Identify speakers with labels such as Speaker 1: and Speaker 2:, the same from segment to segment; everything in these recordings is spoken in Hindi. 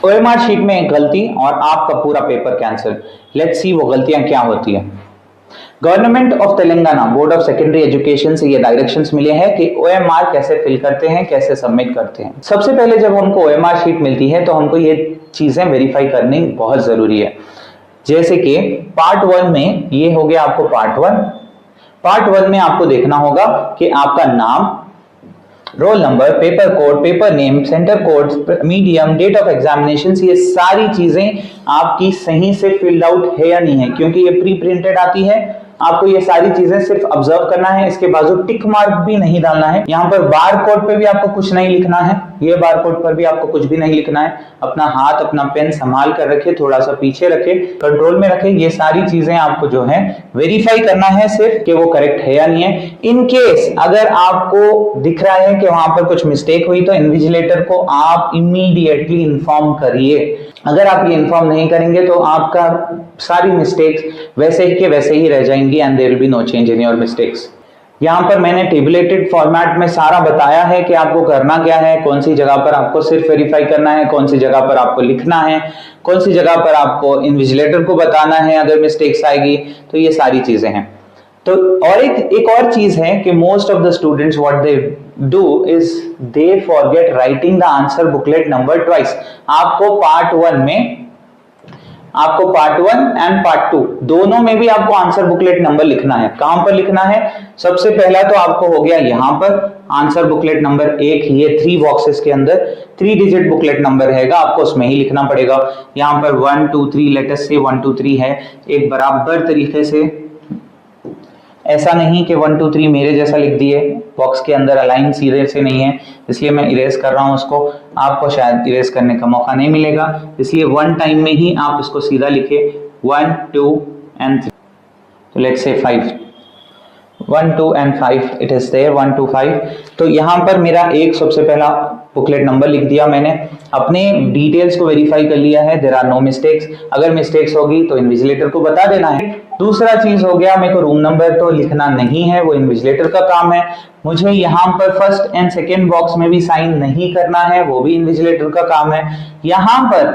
Speaker 1: ओएमआर शीट में एक गलती और आपका पूरा पेपर कैंसिल। लेट्स सी वो गलतियां क्या होती है। Government of Telangana board of secondary education से ये डायरेक्शंस मिले हैं कि ओएमआर कैसे फिल करते हैं, कैसे सबमिट करते हैं। सबसे पहले जब हमको ओएमआर शीट मिलती है तो हमको ये चीजें वेरीफाई करनी बहुत जरूरी है। जैसे कि पार्ट 1 में ये हो गया आपको पार्ट 1 में आपको देखना होगा कि आपका नाम, roll number, paper code, paper name, centre code, medium, date of examination, ये सारी चीजें आपकी सही से फिल्ड आउट है या नहीं है, क्योंकि ये प्री प्रिंटेड आती है। आपको ये सारी चीजें सिर्फ ऑब्जर्व करना है, इसके बाजू टिक मार्क भी नहीं डालना है। यहाँ पर बार कोड पे भी आपको कुछ नहीं लिखना है, ये बार कोड पर भी आपको कुछ भी नहीं लिखना है। अपना हाथ, अपना पेन संभाल कर रखे, थोड़ा सा पीछे रखे, कंट्रोल में रखे। ये सारी चीजें आपको जो है वेरीफाई करना है सिर्फ कि वो करेक्ट है या नहीं है। इन केस अगर आपको दिख रहा है कि वहां पर कुछ मिस्टेक हुई तो इन्विजिलेटर को आप इमीडिएटली इन्फॉर्म करिए। अगर आप ये इन्फॉर्म नहीं करेंगे तो आपका सारी मिस्टेक्स वैसे ही के वैसे ही रह जाएंगी and there will be no change in your mistakes. यहाँ पर मैंने टेबुलेटेड फॉर्मेट में सारा बताया है कि आपको करना क्या है, कौन सी जगह पर आपको सिर्फ वेरीफाई करना है, कौन सी जगह पर आपको लिखना है, कौन सी जगह पर आपको इन्विजिलेटर को बताना है अगर मिस्टेक्स आएगी। तो ये सारी चीजें हैं। तो और एक और चीज है कि most of the students what they do is they forget writing the answer booklet number twice. आपको पार्ट 1 एंड पार्ट 2 दोनों में भी आपको आंसर बुकलेट नंबर लिखना है। कहां पर लिखना है? सबसे पहला तो आपको हो गया यहां पर आंसर बुकलेट नंबर 1, ये 3 बॉक्सेस के अंदर 3 डिजिट बुकलेट नंबर रहेगा, आपको उसमें ही लिखना पड़ेगा। यहां पर 1 2 3 लेटस से 1 2 3 है, एक बराबर तरीके से, ऐसा नहीं कि 1 2 3 मेरे जैसा लिख दिए, बॉक्स के अंदर अलाइन सीधे से नहीं है, इसलिए मैं इरेज कर रहा हूं उसको। आपको शायद इरेज करने का मौका नहीं मिलेगा, इसलिए 1 टाइम में ही आप इसको सीधा लिखे 1 2 एंड 3। तो let's say 5 1 2 and 5 it is there 1 2 5। तो यहां पर मेरा एक सबसे पहला बुकलेट नंबर लिख दिया मैंने, अपने डिटेल्स को वेरीफाई कर लिया है, देयर आर नो मिस्टेक्स। अगर मिस्टेक्स होगी तो इन्विजिलेटर को बता देना है। दूसरा चीज हो गया, मेरे को रूम नंबर तो लिखना नहीं है, वो इन्विजिलेटर का काम है। मुझे यहाँ पर फर्स्ट एंड सेकेंड बॉक्स में भी साइन नहीं करना है, वो भी इन्विजिलेटर का काम है। यहाँ पर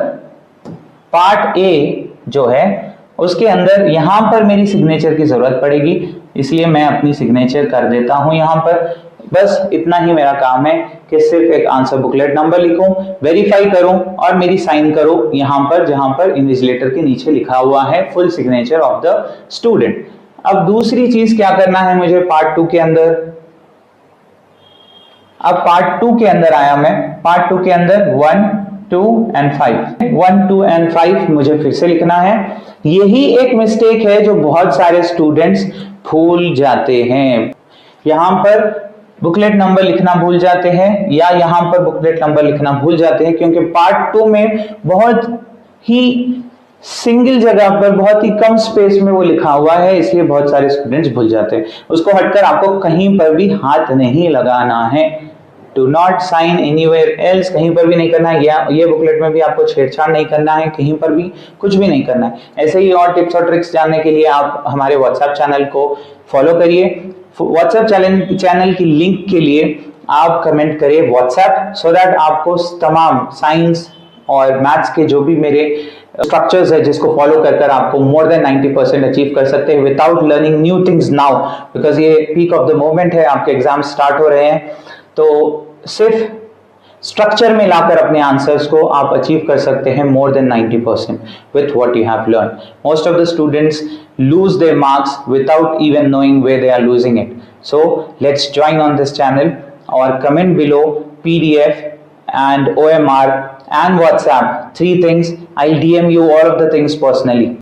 Speaker 1: पार्ट ए जो है उसके अंदर यहाँ पर मेरी सिग्नेचर की जरूरत पड़ेगी, इसलिए मैं अपनी सिग्नेचर कर देता हूं यहाँ पर। बस इतना ही मेरा काम है कि सिर्फ एक आंसर बुकलेट नंबर लिखूं, वेरीफाई करूं और मेरी साइन करो यहाँ पर, जहां पर इन्विजिलेटर के नीचे लिखा हुआ है full signature of the student. अब दूसरी चीज क्या करना है मुझे पार्ट 2 के अंदर। अब पार्ट 2 के अंदर आया मैं, पार्ट 2 के अंदर 1 2 एंड 5 1 2 एंड 5 मुझे फिर से लिखना है। यही एक मिस्टेक है जो बहुत सारे स्टूडेंट्स भूल जाते हैं। यहां पर बुकलेट नंबर लिखना भूल जाते हैं या यहां पर बुकलेट नंबर लिखना भूल जाते हैं, क्योंकि पार्ट 2 में बहुत ही सिंगल जगह पर बहुत ही कम स्पेस में वो लिखा हुआ है, इसलिए बहुत सारे स्टूडेंट्स भूल जाते हैं। उसको हटकर आपको कहीं पर भी हाथ नहीं लगाना है। Do not sign anywhere else, कहीं पर भी नहीं करना है। या ये बुकलेट में भी आपको छेड़छाड़ नहीं करना है, कहीं पर भी कुछ भी नहीं करना है। ऐसे ही और टिप्स और ट्रिक्स जानने के लिए आप हमारे व्हाट्सएप चैनल को फॉलो करिए। व्हाट्सएप चैनल की लिंक के लिए आप कमेंट करिए व्हाट्सएप, सो दैट आपको तमाम साइंस और मैथ्स के जो भी मेरे स्ट्रक्चर्स है जिसको फॉलो कर आपको मोर देन 90% अचीव कर सकते हैं without learning new things now, because ये पीक ऑफ द मोमेंट है, आपके एग्जाम स्टार्ट हो रहे हैं। तो सिर्फ स्ट्रक्चर में लाकर अपने आंसर्स को आप अचीव कर सकते हैं more than 90% with what you have learned. Most of the students lose their marks without even knowing where they are losing it. So let's join on this channel or comment below PDF and OMR and WhatsApp, 3 things. I'll DM you all of the things personally.